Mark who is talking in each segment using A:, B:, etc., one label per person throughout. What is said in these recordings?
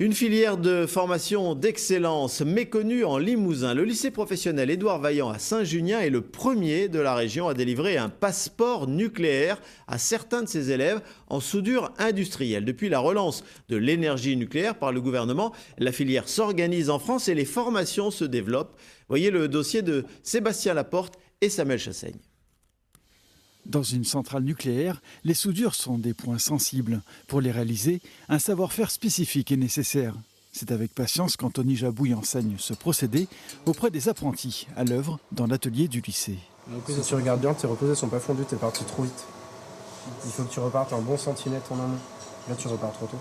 A: Une filière de formation d'excellence méconnue en Limousin. Le lycée professionnel Édouard Vaillant à Saint-Junien est le premier de la région à délivrer un passeport nucléaire à certains de ses élèves en soudure industrielle. Depuis la relance de l'énergie nucléaire par le gouvernement, la filière s'organise en France et les formations se développent. Voyez le dossier de Sébastien Laporte et Samuel Chassaigne.
B: Dans une centrale nucléaire, les soudures sont des points sensibles. Pour les réaliser, un savoir-faire spécifique est nécessaire. C'est avec patience qu'Anthony Jabouille enseigne ce procédé auprès des apprentis à l'œuvre dans l'atelier du lycée.
C: Si tu regardes bien, tes reposés sont pas fondus, t'es parti trop vite. Il faut que tu repartes un bon centimètre en amont. Là, tu repars trop tôt.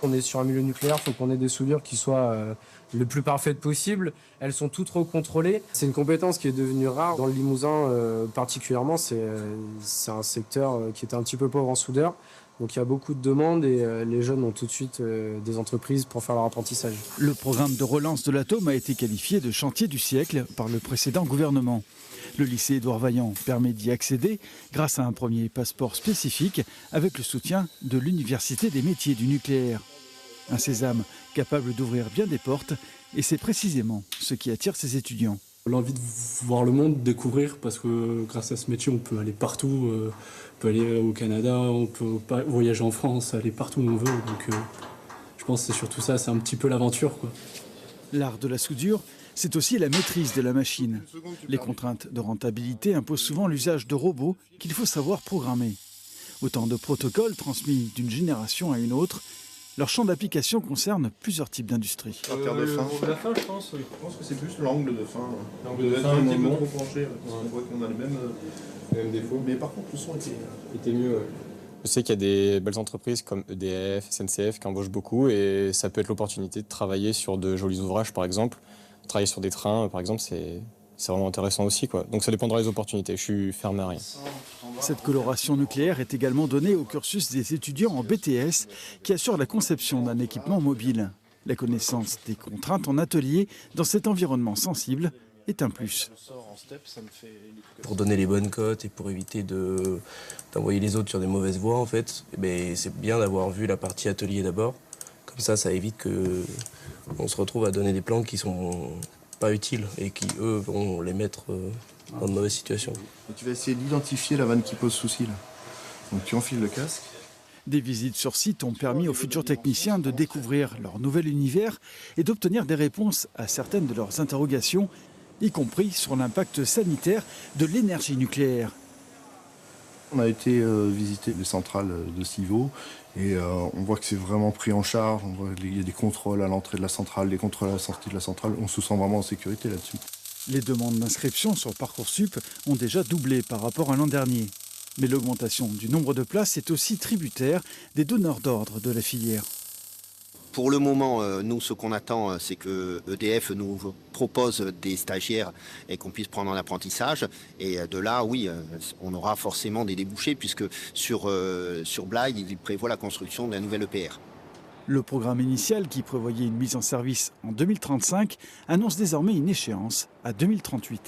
C: On est sur un milieu nucléaire, il faut qu'on ait des soudures qui soient le plus parfaites possible. Elles sont toutes recontrôlées. C'est une compétence qui est devenue rare. Dans le Limousin, particulièrement, c'est un secteur qui était un petit peu pauvre en soudeur. Donc il y a beaucoup de demandes et les jeunes ont tout de suite des entreprises pour faire leur apprentissage.
B: Le programme de relance de l'atome a été qualifié de chantier du siècle par le précédent gouvernement. Le lycée Édouard Vaillant permet d'y accéder grâce à un premier passeport spécifique avec le soutien de l'Université des métiers du nucléaire. Un sésame capable d'ouvrir bien des portes et c'est précisément ce qui attire ces étudiants.
D: L'envie de voir le monde, découvrir, parce que grâce à ce métier, on peut aller partout. On peut aller au Canada, on peut voyager en France, aller partout où on veut. Donc je pense que c'est surtout ça, c'est un petit peu l'aventure, quoi.
B: L'art de la soudure, c'est aussi la maîtrise de la machine. Les contraintes de rentabilité imposent souvent l'usage de robots qu'il faut savoir programmer. Autant de protocoles transmis d'une génération à une autre. Leur champ d'application concerne plusieurs types d'industries.
E: La fin, je pense que c'est plus l'angle de fin.
D: L'angle de fin, un petit peu
E: trop penché. On voit qu'on a les mêmes défauts. Mais par contre, le son était
D: mieux. Ouais.
F: Je sais qu'il y a des belles entreprises comme EDF, SNCF qui embauchent beaucoup et ça peut être l'opportunité de travailler sur de jolis ouvrages, par exemple. Travailler sur des trains, par exemple, c'est vraiment intéressant aussi, quoi. Donc ça dépendra des opportunités. Je suis fermé à rien.
B: Cette coloration nucléaire est également donnée au cursus des étudiants en BTS qui assurent la conception d'un équipement mobile. La connaissance des contraintes en atelier dans cet environnement sensible est un plus.
G: Pour donner les bonnes cotes et pour éviter d'envoyer les autres sur des mauvaises voies, en fait, c'est bien d'avoir vu la partie atelier d'abord. Comme ça évite qu'on se retrouve à donner des plans qui sont pas utiles et qui, eux, vont les mettre dans de mauvaises situations.
E: Tu vas essayer d'identifier la vanne qui pose souci, là. Donc tu enfiles le casque.
B: Des visites sur site ont permis aux futurs techniciens de découvrir leur nouvel univers et d'obtenir des réponses à certaines de leurs interrogations, y compris sur l'impact sanitaire de l'énergie nucléaire.
E: On a été visiter les centrales de Civaux et on voit que c'est vraiment pris en charge. On voit qu'il y a des contrôles à l'entrée de la centrale, des contrôles à la sortie de la centrale. On se sent vraiment en sécurité là-dessus.
B: Les demandes d'inscription sur Parcoursup ont déjà doublé par rapport à l'an dernier. Mais l'augmentation du nombre de places est aussi tributaire des donneurs d'ordre de la filière.
H: Pour le moment, nous, ce qu'on attend, c'est que EDF nous propose des stagiaires et qu'on puisse prendre en apprentissage. Et de là, oui, on aura forcément des débouchés puisque sur Blaye, il prévoit la construction d'un nouvel EPR.
B: Le programme initial, qui prévoyait une mise en service en 2035, annonce désormais une échéance à 2038.